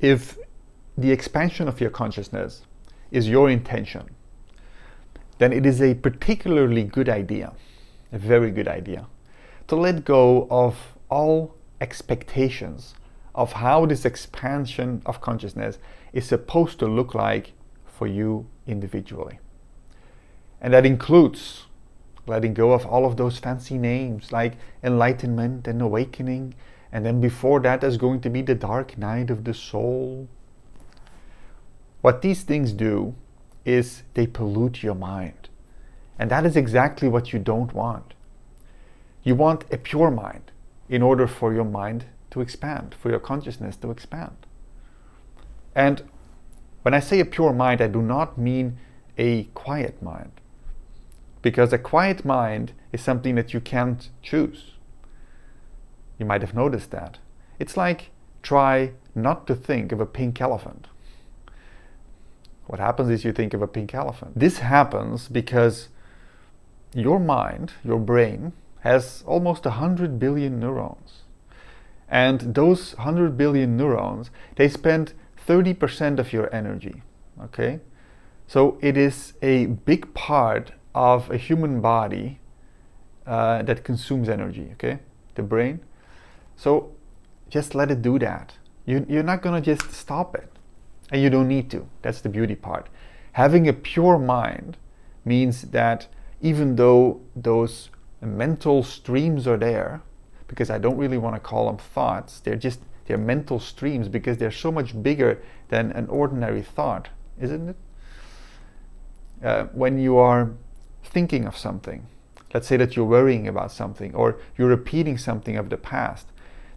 If the expansion of your consciousness is your intention, then it is a particularly good idea, a very good idea, to let go of all expectations of how this expansion of consciousness is supposed to look like for you individually. And that includes letting go of all of those fancy names like enlightenment and awakening, and then before that there's going to be the dark night of the soul. What these things do is they pollute your mind. And that is exactly what you don't want. You want a pure mind in order for your mind to expand, for your consciousness to expand. And when I say a pure mind, I do not mean a quiet mind. Because a quiet mind is something that you can't choose. You might have noticed that. It's like try not to think of a pink elephant. What happens is you think of a pink elephant. This happens because your mind, your brain, has almost 100 billion neurons. And those 100 billion neurons, they spend 30% of your energy, okay? So it is a big part of a human body that consumes energy, okay? The brain. So just let it do that. You're not gonna just stop it. And you don't need to. That's the beauty part. Having a pure mind means that even though those mental streams are there, because I don't really want to call them thoughts, they're mental streams because they're so much bigger than an ordinary thought, isn't it? When you are thinking of something, let's say that you're worrying about something or you're repeating something of the past,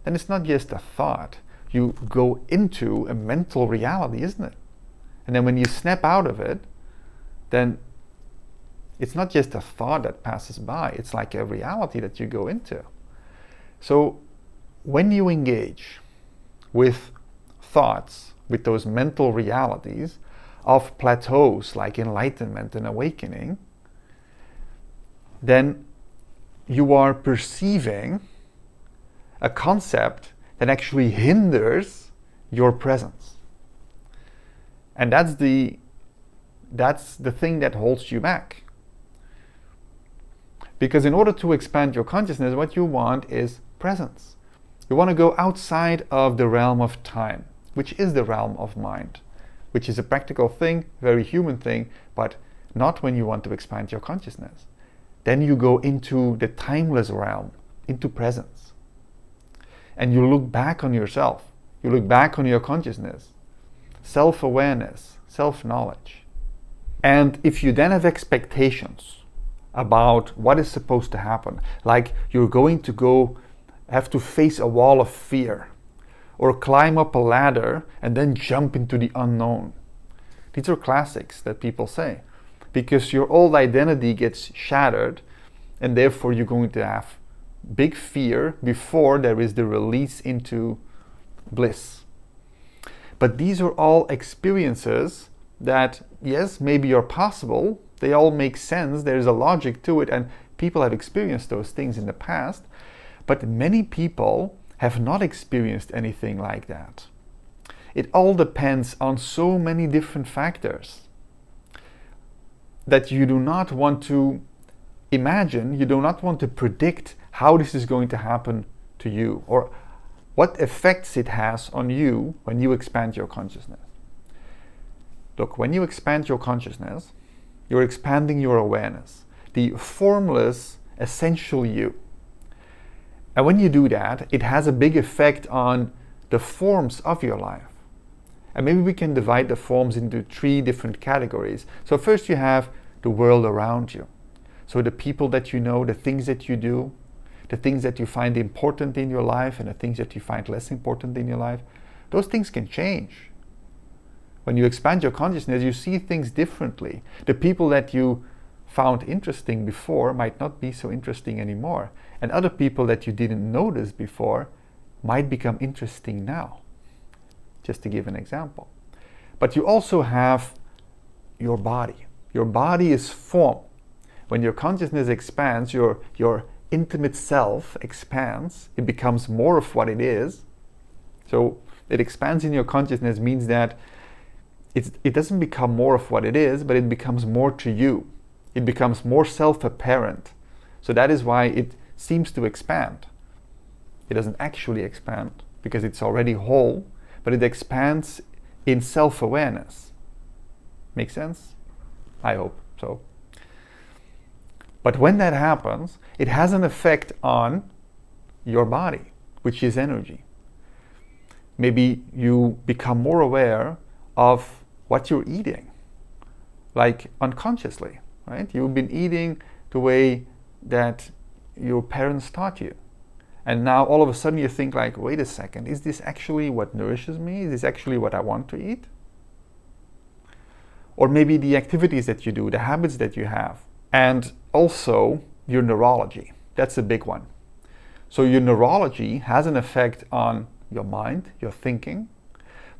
then it's not just a thought. You go into a mental reality, isn't it? And then when you snap out of it, then it's not just a thought that passes by, it's like a reality that you go into. So when you engage with thoughts, with those mental realities of plateaus like enlightenment and awakening, then you are perceiving a concept that actually hinders your presence. And that's the thing that holds you back. Because in order to expand your consciousness, what you want is presence. You want to go outside of the realm of time, which is the realm of mind, which is a practical thing, very human thing, but not when you want to expand your consciousness. Then you go into the timeless realm, into presence. And you look back on yourself. You look back on your consciousness, self-awareness, self-knowledge. And if you then have expectations about what is supposed to happen, like you're going to have to face a wall of fear, or climb up a ladder and then jump into the unknown. These are classics that people say, because your old identity gets shattered, and therefore you're going to have big fear before there is the release into bliss. But these are all experiences that, yes, maybe are possible. They all make sense. There's a logic to it, and people have experienced those things in the past. But many people have not experienced anything like that. It all depends on so many different factors that you do not want to imagine, you do not want to predict how this is going to happen to you or what effects it has on you when you expand your consciousness. Look, when you expand your consciousness, you're expanding your awareness, the formless, essential you. And when you do that, it has a big effect on the forms of your life. And maybe we can divide the forms into 3 different categories. So first you have the world around you. So the people that you know, the things that you do, the things that you find important in your life and the things that you find less important in your life, those things can change. When you expand your consciousness, you see things differently. The people that you found interesting before might not be so interesting anymore. And other people that you didn't notice before might become interesting now. Just to give an example. But you also have your body. Your body is form. When your consciousness expands, your intimate self expands. It becomes more of what it is. So It expands in your consciousness means that it doesn't become more of what it is, but it becomes more to you. It becomes more self-apparent. So that is why it seems to expand. It doesn't actually expand because it's already whole, but it expands in self-awareness. Make sense? I hope so. But when that happens, it has an effect on your body, which is energy. Maybe you become more aware of what you're eating, like unconsciously, right? You've been eating the way that your parents taught you. And now all of a sudden you think like, wait a second, is this actually what nourishes me? Is this actually what I want to eat? Or maybe the activities that you do, the habits that you have. And also your neurology. That's a big one. So your neurology has an effect on your mind, your thinking,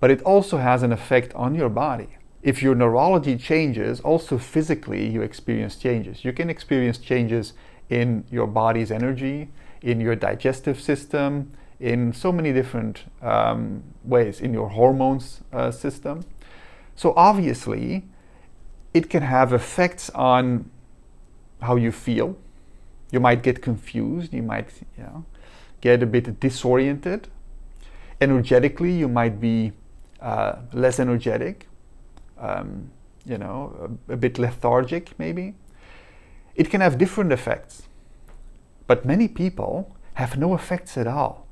but it also has an effect on your body. If your neurology changes, also physically you experience changes. You can experience changes in your body's energy, in your digestive system, in so many different ways, in your hormones system. So obviously, it can have effects on how you feel. You might get confused, you might get a bit disoriented. Energetically, you might be less energetic, a bit lethargic maybe. It can have different effects, but many people have no effects at all.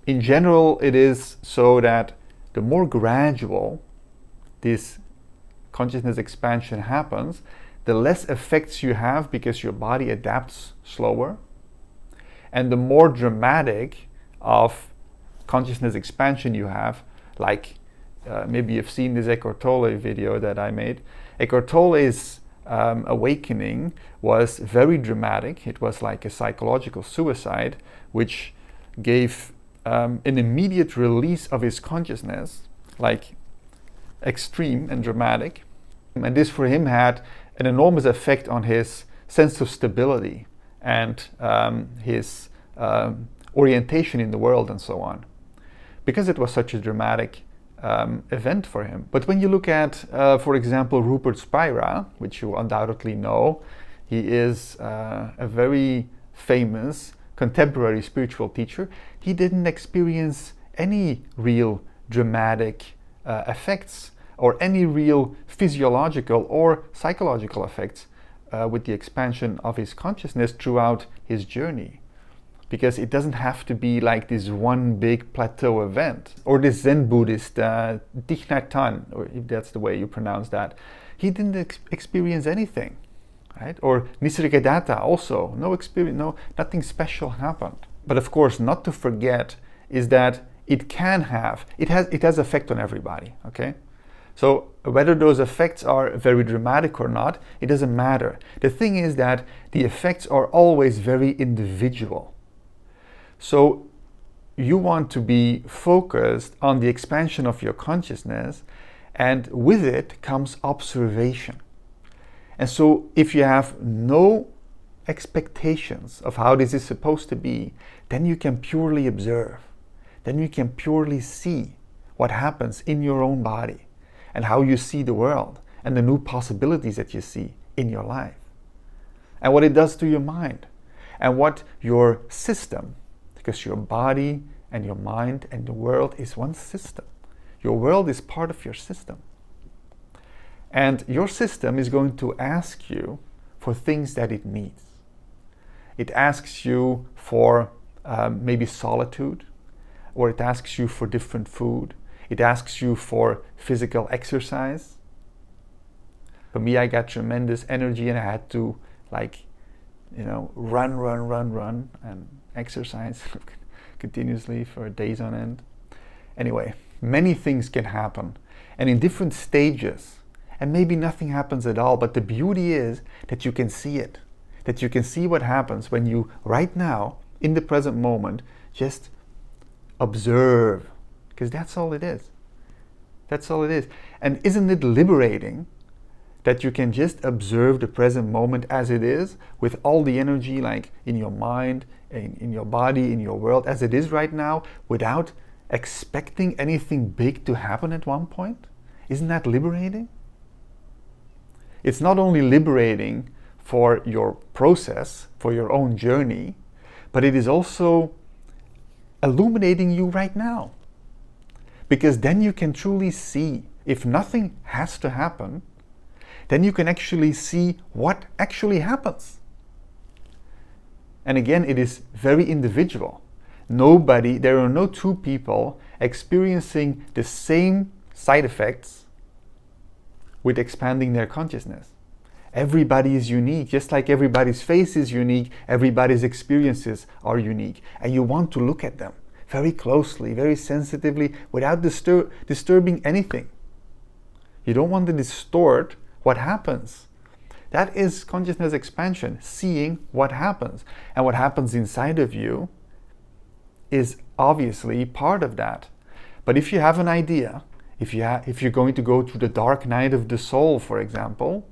In general, it is so that the more gradual this consciousness expansion happens, the less effects you have because your body adapts slower, and the more dramatic of consciousness expansion you have, like maybe you've seen this Eckhart Tolle video that I made. Eckhart Tolle's awakening was very dramatic. It was like a psychological suicide, which gave an immediate release of his consciousness, like extreme and dramatic. And this for him had an enormous effect on his sense of stability and his orientation in the world and so on, because it was such a dramatic event for him. But when you look at, for example, Rupert Spira, which you undoubtedly know, he is a very famous contemporary spiritual teacher. He didn't experience any real dramatic effects or any real physiological or psychological effects with the expansion of his consciousness throughout his journey. Because it doesn't have to be like this one big plateau event. Or this Zen Buddhist, Thich Nhat Hanh, or if that's the way you pronounce that, he didn't experience anything, right? Or Nisargadatta also, no experience, nothing special happened. But of course, not to forget is that it has effect on everybody, okay? So whether those effects are very dramatic or not, it doesn't matter. The thing is that the effects are always very individual. So you want to be focused on the expansion of your consciousness, and with it comes observation. And so if you have no expectations of how this is supposed to be, then you can purely observe. Then you can purely see what happens in your own body and how you see the world and the new possibilities that you see in your life and what it does to your mind and what your system, because your body and your mind and the world is one system. Your world is part of your system. And your system is going to ask you for things that it needs. It asks you for maybe solitude, or it asks you for different food. It asks you for physical exercise. For me, I got tremendous energy and I had to run and exercise continuously for days on end. Anyway, many things can happen and in different stages, and maybe nothing happens at all, but the beauty is that you can see it, that you can see what happens when you right now in the present moment just observe, because that's all it is. That's all it is. And isn't it liberating that you can just observe the present moment as it is, with all the energy like in your mind, in your body, in your world as it is right now, without expecting anything big to happen at one point? Isn't that liberating? It's not only liberating for your process, for your own journey, but it is also illuminating you right now. Because then you can truly see, if nothing has to happen, then you can actually see what actually happens. And again, it is very individual. There are no two people experiencing the same side effects with expanding their consciousness. Everybody is unique, just like everybody's face is unique, everybody's experiences are unique. And you want to look at them very closely, very sensitively, without disturbing anything. You don't want to distort what happens. That is consciousness expansion, seeing what happens. And what happens inside of you is obviously part of that. But if you have an idea, if you're going to go through the dark night of the soul, for example,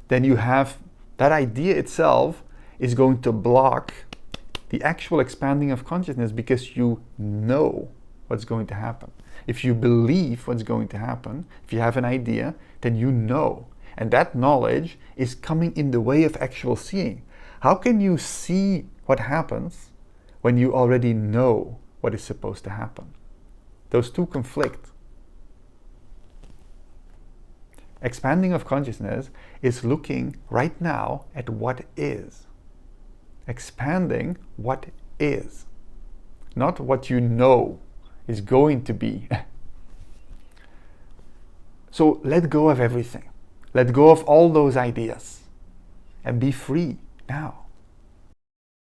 then you have that idea itself is going to block the actual expanding of consciousness, because you know what's going to happen. If you believe what's going to happen, if you have an idea, then you know. And that knowledge is coming in the way of actual seeing. How can you see what happens when you already know what is supposed to happen? Those two conflict. Expanding of consciousness is looking right now at what is. Expanding what is, not what you know is going to be. So let go of everything. Let go of all those ideas and be free now.